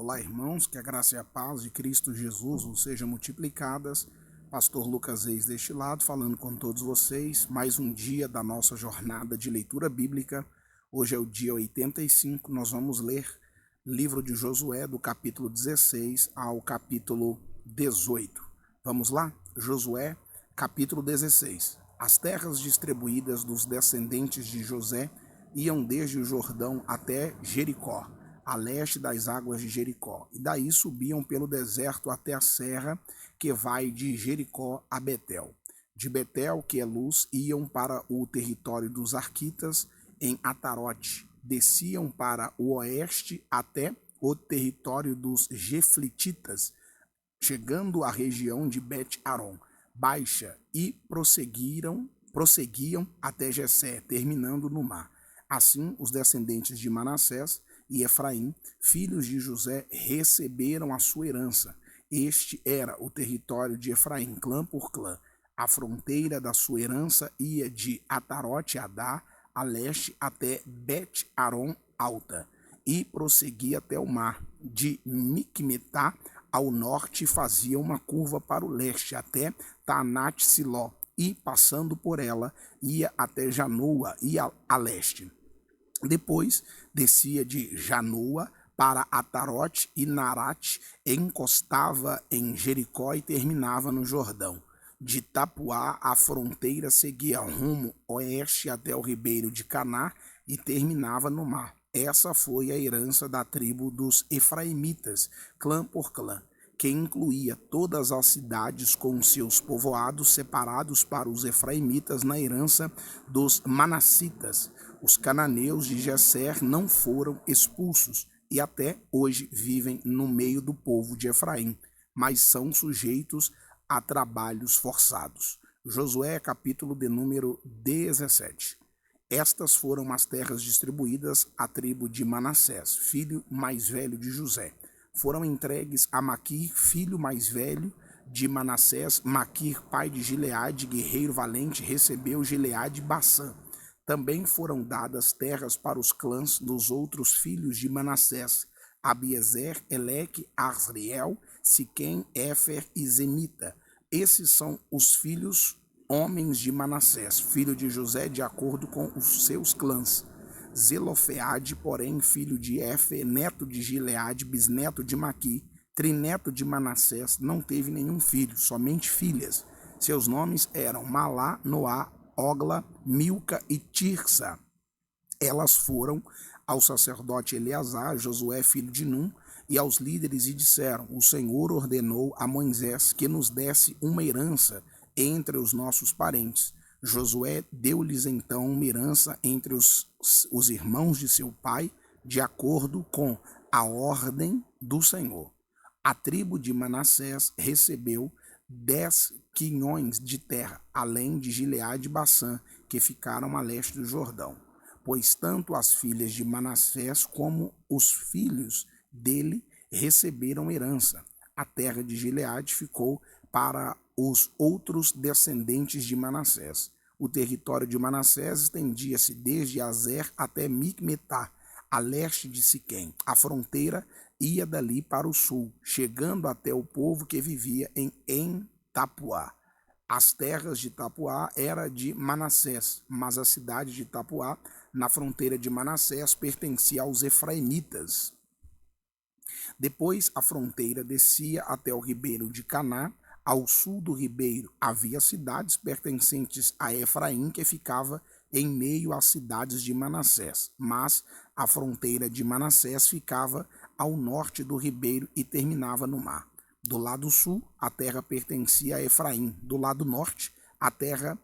Olá, irmãos, que a graça e a paz de Cristo Jesus vos sejam multiplicadas. Pastor Lucas Reis deste lado, falando com todos vocês. Mais um dia da nossa jornada de leitura bíblica. Hoje é o dia 85. Nós vamos ler livro de Josué, do capítulo 16 ao capítulo 18. Vamos lá? Josué, capítulo 16. As terras distribuídas dos descendentes de José iam desde o Jordão até Jericó, a leste das águas de Jericó, e daí subiam pelo deserto até a serra que vai de Jericó a Betel. De Betel, que é luz, iam para o território dos Arquitas em Atarote, desciam para o oeste até o território dos Geflititas, chegando à região de Bet-Aron Baixa, e prosseguiam até Jessé, terminando no mar. Assim, os descendentes de Manassés e Efraim, filhos de José, receberam a sua herança. Este era o território de Efraim, clã por clã. A fronteira da sua herança ia de Atarote-Adá, a leste, até Bet-Aron Alta, e prosseguia até o mar. De Micmetá ao norte fazia uma curva para o leste, até Taanat-Siló, e, passando por ela, ia até Janoa e a leste. Depois descia de Janoa para Atarote e Narate, encostava em Jericó e terminava no Jordão. De Tapuá, a fronteira seguia rumo oeste até o ribeiro de Caná e terminava no mar. Essa foi a herança da tribo dos Efraimitas, clã por clã, que incluía todas as cidades com seus povoados separados para os efraimitas na herança dos manassitas. Os cananeus de Gesser não foram expulsos e até hoje vivem no meio do povo de Efraim, mas são sujeitos a trabalhos forçados. Josué, capítulo de número 17. Estas foram as terras distribuídas à tribo de Manassés, filho mais velho de José. Foram entregues a Maquir, filho mais velho de Manassés. Maquir, pai de Gileade, guerreiro valente, recebeu Gileade e Bassã. Também foram dadas terras para os clãs dos outros filhos de Manassés: Abiezer, Eleque, Asriel, Siquém, Éfer e Zemita. Esses são os filhos homens de Manassés, filho de José, de acordo com os seus clãs. Zelofeade, porém, filho de Éfer, neto de Gileade, bisneto de Maqui, trineto de Manassés, não teve nenhum filho, somente filhas. Seus nomes eram Malá, Noá, Ogla, Milca e Tirsa. Elas foram ao sacerdote Eleazar, Josué, filho de Num, e aos líderes e disseram: O Senhor ordenou a Moisés que nos desse uma herança entre os nossos parentes. Josué deu-lhes então uma herança entre os irmãos de seu pai, de acordo com a ordem do Senhor. A tribo de Manassés recebeu 10 quinhões de terra, além de Gileade e Bassã, que ficaram a leste do Jordão. Pois tanto as filhas de Manassés como os filhos dele receberam herança. A terra de Gileade ficou para os outros descendentes de Manassés. O território de Manassés estendia-se desde Azer até Micmetá, a leste de Siquém. A fronteira ia dali para o sul, chegando até o povo que vivia em Tapuá. As terras de Tapuá eram de Manassés, mas a cidade de Tapuá, na fronteira de Manassés, pertencia aos efraimitas. Depois a fronteira descia até o ribeiro de Caná. Ao sul do ribeiro havia cidades pertencentes a Efraim, que ficava em meio às cidades de Manassés, mas a fronteira de Manassés ficava ao norte do ribeiro e terminava no mar. Do lado sul, a terra pertencia a Efraim; do lado norte, a terra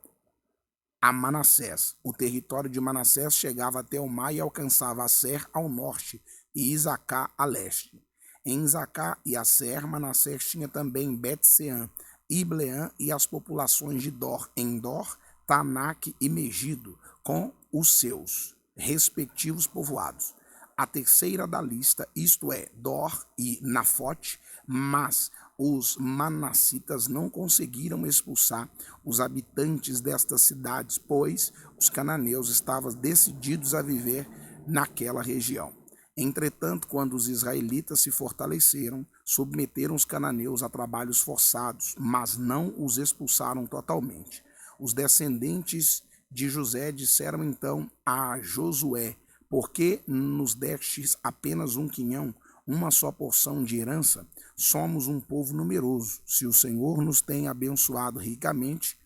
a Manassés. O território de Manassés chegava até o mar e alcançava Aser ao norte e Isacar a leste. Em Isacar e Aser, Manassés tinha também Bet-Sean, Ibleã e as populações de Dor, Endor, Taanac e Megido, com os seus respectivos povoados. A terceira da lista, isto é, Dor e Nafote, mas os manassitas não conseguiram expulsar os habitantes destas cidades, pois os cananeus estavam decididos a viver naquela região. Entretanto, quando os israelitas se fortaleceram, submeteram os cananeus a trabalhos forçados, mas não os expulsaram totalmente. Os descendentes de José disseram então a Josué: por que nos destes apenas um quinhão, uma só porção de herança? Somos um povo numeroso. Se o Senhor nos tem abençoado ricamente,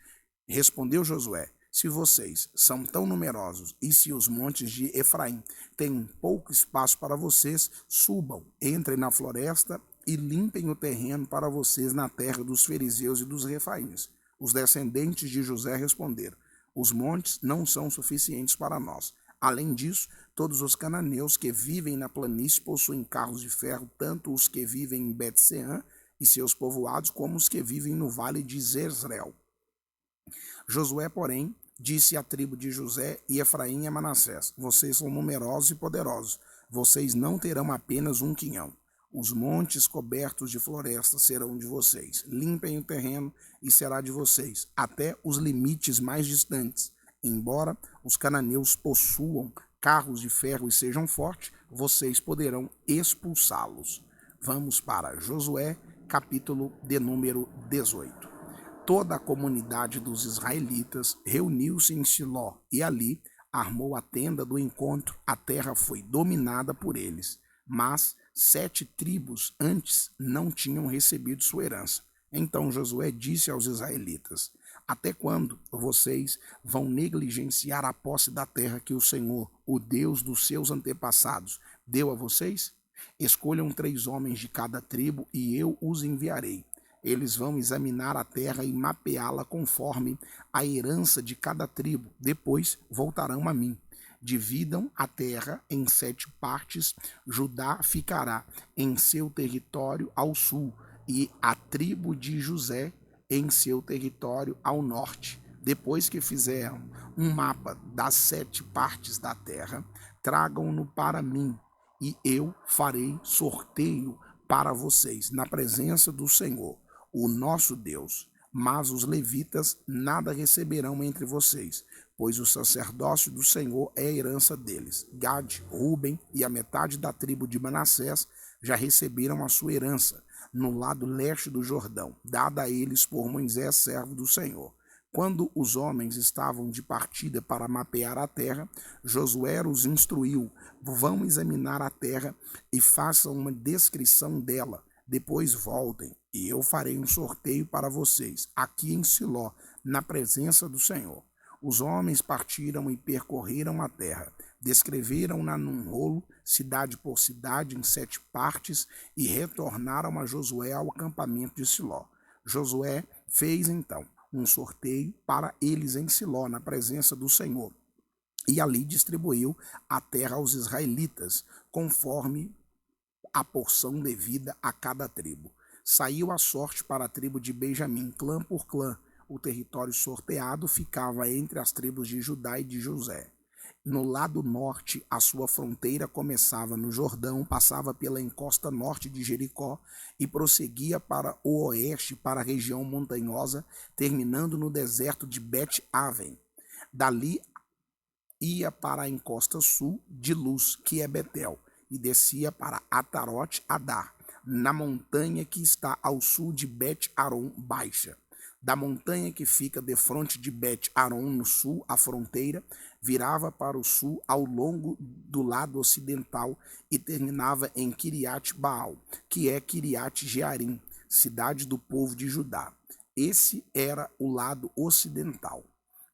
respondeu Josué, se vocês são tão numerosos e se os montes de Efraim têm pouco espaço para vocês, subam, entrem na floresta e limpem o terreno para vocês na terra dos fariseus e dos refaíns. Os descendentes de José responderam, os montes não são suficientes para nós. Além disso, todos os cananeus que vivem na planície possuem carros de ferro, tanto os que vivem em Bet-Sean e seus povoados, como os que vivem no vale de Jezreel. Josué, porém, disse à tribo de José e Efraim e a Manassés, vocês são numerosos e poderosos, vocês não terão apenas um quinhão. Os montes cobertos de florestas serão de vocês. Limpem o terreno e será de vocês, até os limites mais distantes. Embora os cananeus possuam carros de ferro e sejam fortes, vocês poderão expulsá-los. Vamos para Josué, capítulo de número 18. Toda a comunidade dos israelitas reuniu-se em Siló e ali armou a tenda do encontro. A terra foi dominada por eles, mas 7 tribos antes não tinham recebido sua herança. Então Josué disse aos israelitas, até quando vocês vão negligenciar a posse da terra que o Senhor, o Deus dos seus antepassados, deu a vocês? Escolham 3 homens de cada tribo e eu os enviarei. Eles vão examinar a terra e mapeá-la conforme a herança de cada tribo. Depois voltarão a mim. Dividam a terra em 7 partes. Judá ficará em seu território ao sul e a tribo de José em seu território ao norte. Depois que fizeram um mapa das 7 partes da terra, tragam-no para mim e eu farei sorteio para vocês na presença do Senhor, o nosso Deus. Mas os levitas nada receberão entre vocês, pois o sacerdócio do Senhor é a herança deles. Gade, Ruben e a metade da tribo de Manassés já receberam a sua herança, no lado leste do Jordão, dada a eles por Moisés, servo do Senhor. Quando os homens estavam de partida para mapear a terra, Josué os instruiu, vão examinar a terra e façam uma descrição dela. Depois voltem, e eu farei um sorteio para vocês, aqui em Siló, na presença do Senhor. Os homens partiram e percorreram a terra, descreveram-na num rolo, cidade por cidade, em 7 partes, e retornaram a Josué ao acampamento de Siló. Josué fez então um sorteio para eles em Siló, na presença do Senhor, e ali distribuiu a terra aos israelitas, conforme a porção devida a cada tribo. Saiu a sorte para a tribo de Benjamim, clã por clã. O território sorteado ficava entre as tribos de Judá e de José. No lado norte, a sua fronteira começava no Jordão, passava pela encosta norte de Jericó e prosseguia para o oeste, para a região montanhosa, terminando no deserto de Bet-Aven. Dali ia para a encosta sul de Luz, que é Betel, e descia para Atarote-Adar, na montanha que está ao sul de Bet-Aron Baixa. Da montanha que fica defronte de Bet-Aron no sul, a fronteira virava para o sul ao longo do lado ocidental e terminava em Kiriat-Baal, que é Kiriat-Jearim, cidade do povo de Judá. Esse era o lado ocidental.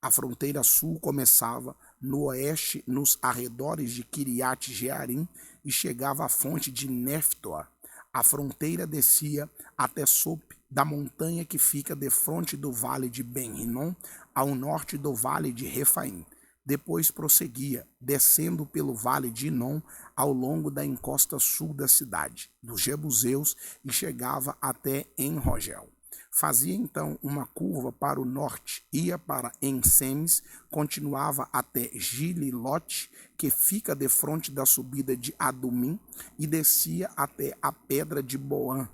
A fronteira sul começava no oeste, nos arredores de Kiriat-Jearim, e chegava à fonte de Neftoa. A fronteira descia até Sop, da montanha que fica defronte do vale de Ben-Rinom, ao norte do vale de Refaim. Depois prosseguia, descendo pelo vale de Inom, ao longo da encosta sul da cidade, dos Jebuseus, e chegava até En-Rogel. Fazia então uma curva para o norte, ia para Ensemes, continuava até Gililote, que fica defronte da subida de Adumim, e descia até a pedra de Boã,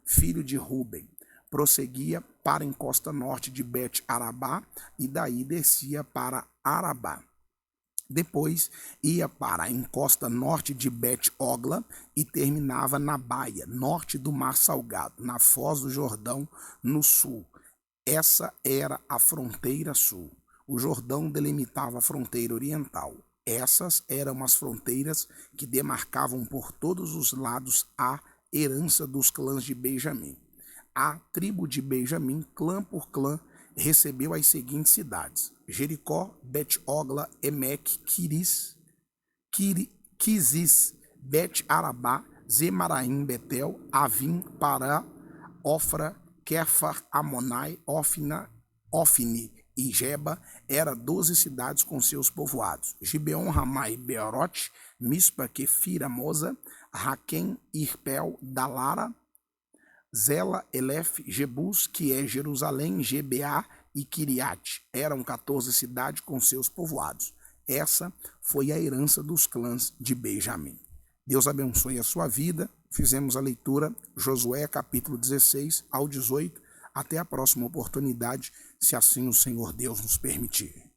filho de Ruben. Prosseguia para a encosta norte de Bet-Arabá, e daí descia para Arabá. Depois ia para a encosta norte de Bet-Ogla e terminava na baía norte do Mar Salgado, na Foz do Jordão, no sul. Essa era a fronteira sul. O Jordão delimitava a fronteira oriental. Essas eram as fronteiras que demarcavam por todos os lados a herança dos clãs de Benjamim. A tribo de Benjamim, clã por clã, recebeu as seguintes cidades: Jericó, Bet-Ogla, Emek, Quizis, Bet-Arabá, Zemaraim, Betel, Avim, Pará, Ofra, Quefar, Amonai, Ofni e Geba. Eram 12 cidades com seus povoados: Gibeon, Ramá e Beerote, Mispa, Quefira, Moza, Raquém, Irpel, Dalara, Zela, Elef, Jebus, que é Jerusalém, Gebea e Kiriate. Eram 14 cidades com seus povoados. Essa foi a herança dos clãs de Benjamim. Deus abençoe a sua vida. Fizemos a leitura, Josué capítulo 16 ao 18. Até a próxima oportunidade, se assim o Senhor Deus nos permitir.